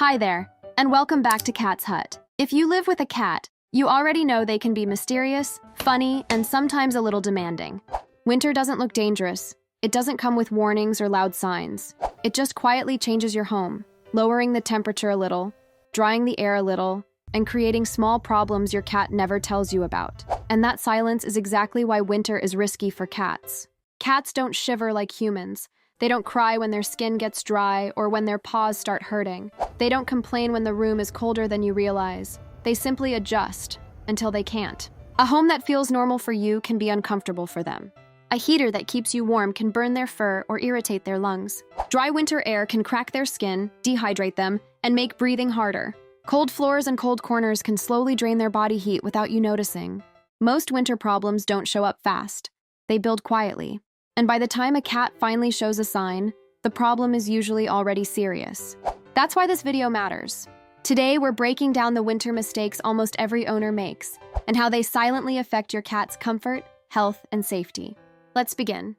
Hi there, and welcome back to Cat's Hut. If you live with a cat, you already know they can be mysterious, funny, and sometimes a little demanding. Winter doesn't look dangerous. It doesn't come with warnings or loud signs. It just quietly changes your home, lowering the temperature a little, drying the air a little, and creating small problems your cat never tells you about. And that silence is exactly why winter is risky for cats. Cats don't shiver like humans. They don't cry when their skin gets dry or when their paws start hurting. They don't complain when the room is colder than you realize. They simply adjust until they can't. A home that feels normal for you can be uncomfortable for them. A heater that keeps you warm can burn their fur or irritate their lungs. Dry winter air can crack their skin, dehydrate them, and make breathing harder. Cold floors and cold corners can slowly drain their body heat without you noticing. Most winter problems don't show up fast. They build quietly. And by the time a cat finally shows a sign, the problem is usually already serious. That's why this video matters. Today, we're breaking down the winter mistakes almost every owner makes and how they silently affect your cat's comfort, health, and safety. Let's begin.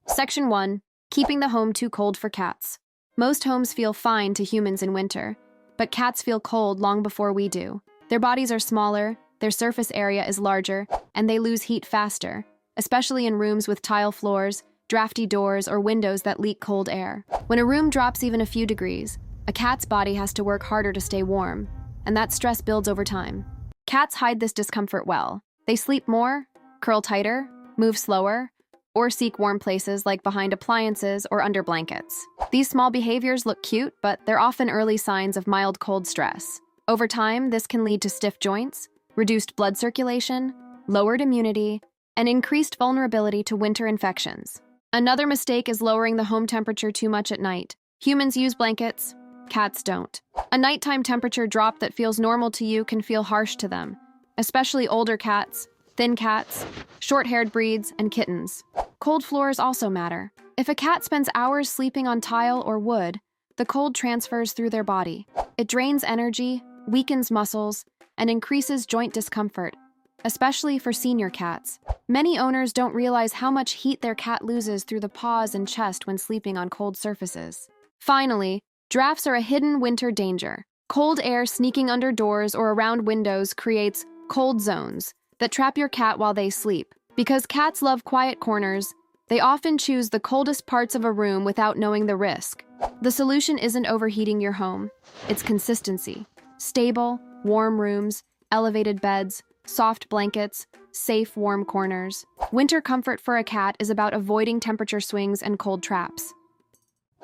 Section 1. Keeping the home too cold for cats. Most homes feel fine to humans in winter, but cats feel cold long before we do. Their bodies are smaller, their surface area is larger, and they lose heat faster, especially in rooms with tile floors, drafty doors, or windows that leak cold air. When a room drops even a few degrees, a cat's body has to work harder to stay warm, and that stress builds over time. Cats hide this discomfort well. They sleep more, curl tighter, move slower, or seek warm places like behind appliances or under blankets. These small behaviors look cute, but they're often early signs of mild cold stress. Over time, this can lead to stiff joints, reduced blood circulation, lowered immunity, and increased vulnerability to winter infections. Another mistake is lowering the home temperature too much at night. Humans use blankets, cats don't. A nighttime temperature drop that feels normal to you can feel harsh to them, especially older cats, thin cats, short-haired breeds, and kittens. Cold floors also matter. If a cat spends hours sleeping on tile or wood, the cold transfers through their body. It drains energy, weakens muscles, and increases joint discomfort, especially for senior cats. Many owners don't realize how much heat their cat loses through the paws and chest when sleeping on cold surfaces. Finally, drafts are a hidden winter danger. Cold air sneaking under doors or around windows creates cold zones that trap your cat while they sleep. Because cats love quiet corners, they often choose the coldest parts of a room without knowing the risk. The solution isn't overheating your home. It's consistency. Stable, warm rooms, elevated beds, soft blankets, safe, warm corners. Winter comfort for a cat is about avoiding temperature swings and cold traps.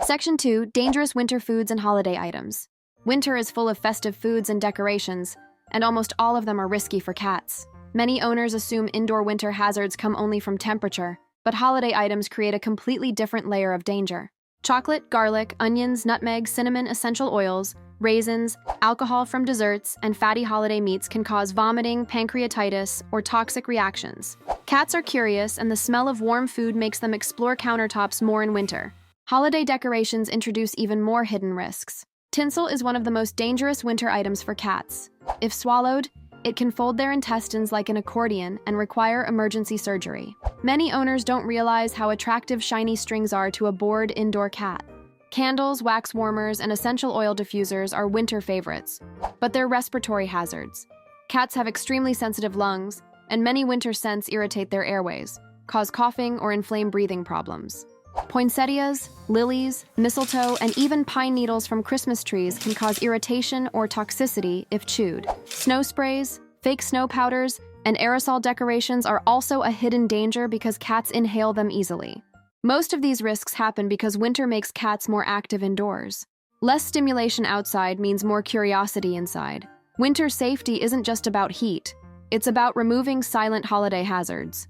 Section 2. Dangerous winter foods and holiday items. Winter is full of festive foods and decorations, and almost all of them are risky for cats. Many owners assume indoor winter hazards come only from temperature, but holiday items create a completely different layer of danger. Chocolate, garlic, onions, nutmeg, cinnamon, essential oils, raisins, alcohol from desserts, and fatty holiday meats can cause vomiting, pancreatitis, or toxic reactions. Cats are curious, and the smell of warm food makes them explore countertops more in winter. Holiday decorations introduce even more hidden risks. Tinsel is one of the most dangerous winter items for cats. If swallowed, it can fold their intestines like an accordion and require emergency surgery. Many owners don't realize how attractive shiny strings are to a bored indoor cat. Candles, wax warmers, and essential oil diffusers are winter favorites, but they're respiratory hazards. Cats have extremely sensitive lungs, and many winter scents irritate their airways, cause coughing or inflame breathing problems. Poinsettias, lilies, mistletoe, and even pine needles from Christmas trees can cause irritation or toxicity if chewed. Snow sprays, fake snow powders, and aerosol decorations are also a hidden danger because cats inhale them easily. Most of these risks happen because winter makes cats more active indoors. Less stimulation outside means more curiosity inside. Winter safety isn't just about heat. It's about removing silent holiday hazards.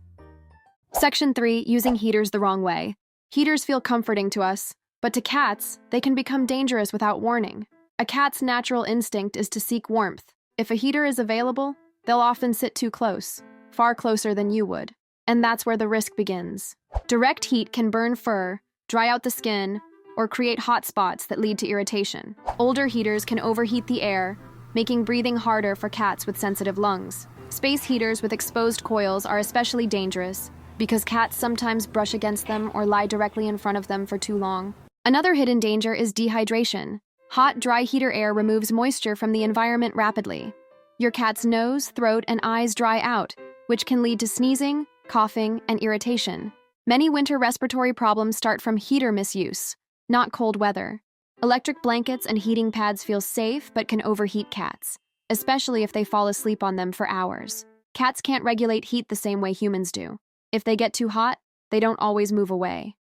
Section 3. Using heaters the wrong way. Heaters feel comforting to us, but to cats, they can become dangerous without warning. A cat's natural instinct is to seek warmth. If a heater is available, they'll often sit too close, far closer than you would. And that's where the risk begins. Direct heat can burn fur, dry out the skin, or create hot spots that lead to irritation. Older heaters can overheat the air, making breathing harder for cats with sensitive lungs. Space heaters with exposed coils are especially dangerous because cats sometimes brush against them or lie directly in front of them for too long. Another hidden danger is dehydration. Hot, dry heater air removes moisture from the environment rapidly. Your cat's nose, throat, and eyes dry out, which can lead to sneezing, coughing, and irritation. Many winter respiratory problems start from heater misuse, not cold weather. Electric blankets and heating pads feel safe but can overheat cats, especially if they fall asleep on them for hours. Cats can't regulate heat the same way humans do. If they get too hot, they don't always move away.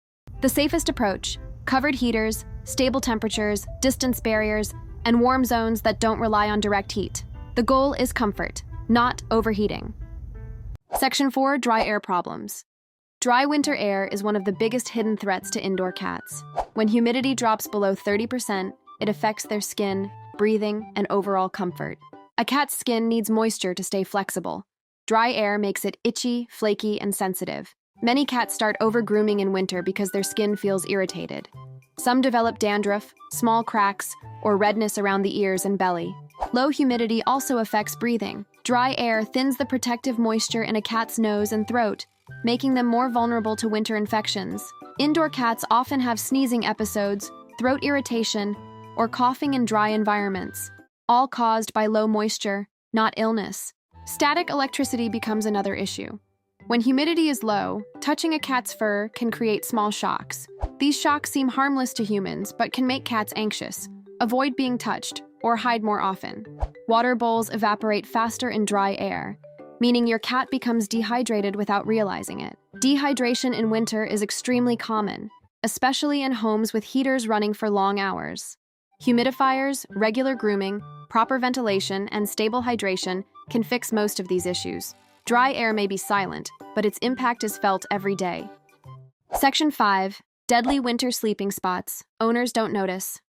The safest approach: covered heaters, stable temperatures, distance barriers, and warm zones that don't rely on direct heat. The goal is comfort, not overheating. Section 4. Dry air problems. Dry winter air is one of the biggest hidden threats to indoor cats. When humidity drops below 30%, it affects their skin, breathing, and overall comfort. A cat's skin needs moisture to stay flexible. Dry air makes it itchy, flaky, and sensitive. Many cats start over-grooming in winter because their skin feels irritated. Some develop dandruff, small cracks, or redness around the ears and belly. Low humidity also affects breathing. Dry air thins the protective moisture in a cat's nose and throat, making them more vulnerable to winter infections. Indoor cats often have sneezing episodes, throat irritation, or coughing in dry environments, all caused by low moisture, not illness. Static electricity becomes another issue. When humidity is low, touching a cat's fur can create small shocks. These shocks seem harmless to humans, but can make cats anxious, avoid being touched, or hide more often. Water bowls evaporate faster in dry air, meaning your cat becomes dehydrated without realizing it. Dehydration in winter is extremely common, especially in homes with heaters running for long hours. Humidifiers, regular grooming, proper ventilation, and stable hydration can fix most of these issues. Dry air may be silent, but its impact is felt every day. Section 5. Deadly winter sleeping spots. Owners don't notice.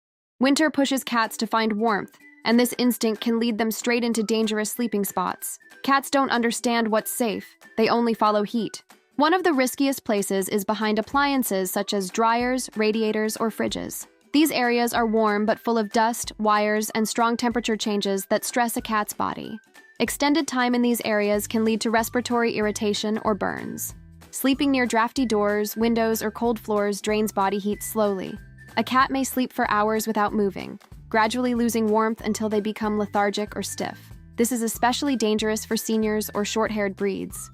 Winter pushes cats to find warmth, and this instinct can lead them straight into dangerous sleeping spots. Cats don't understand what's safe. They only follow heat. One of the riskiest places is behind appliances such as dryers, radiators, or fridges. These areas are warm but full of dust, wires, and strong temperature changes that stress a cat's body. Extended time in these areas can lead to respiratory irritation or burns. Sleeping near drafty doors, windows, or cold floors drains body heat slowly. A cat may sleep for hours without moving, gradually losing warmth until they become lethargic or stiff. This is especially dangerous for seniors or short-haired breeds.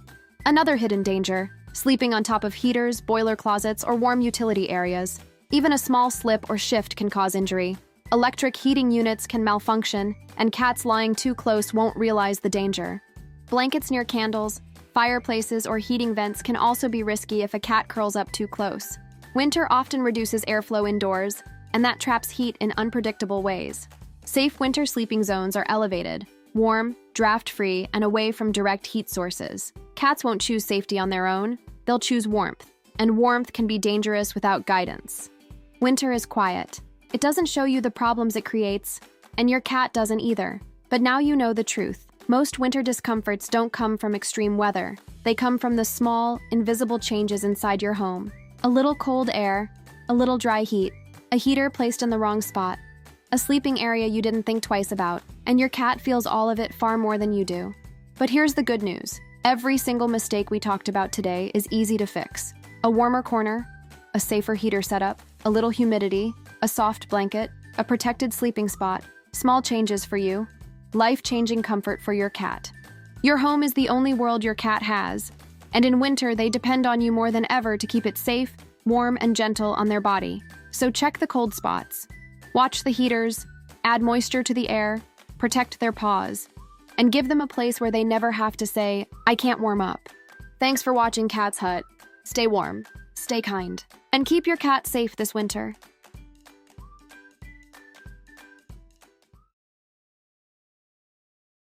Another hidden danger: sleeping on top of heaters, boiler closets, or warm utility areas. Even a small slip or shift can cause injury. Electric heating units can malfunction, and cats lying too close won't realize the danger. Blankets near candles, fireplaces, or heating vents can also be risky if a cat curls up too close. Winter often reduces airflow indoors, and that traps heat in unpredictable ways. Safe winter sleeping zones are elevated, warm, draft-free, and away from direct heat sources. Cats won't choose safety on their own, they'll choose warmth, and warmth can be dangerous without guidance. Winter is quiet. It doesn't show you the problems it creates, and your cat doesn't either. But now you know the truth. Most winter discomforts don't come from extreme weather. They come from the small, invisible changes inside your home. A little cold air, a little dry heat, a heater placed in the wrong spot, a sleeping area you didn't think twice about, and your cat feels all of it far more than you do. But here's the good news. Every single mistake we talked about today is easy to fix. A warmer corner, a safer heater setup, a little humidity, a soft blanket, a protected sleeping spot, small changes for you, life-changing comfort for your cat. Your home is the only world your cat has, and in winter they depend on you more than ever to keep it safe, warm, and gentle on their body. So check the cold spots. Watch the heaters, add moisture to the air, protect their paws, and give them a place where they never have to say, "I can't warm up." Thanks for watching Cat's Hut. Stay warm, stay kind, and keep your cat safe this winter.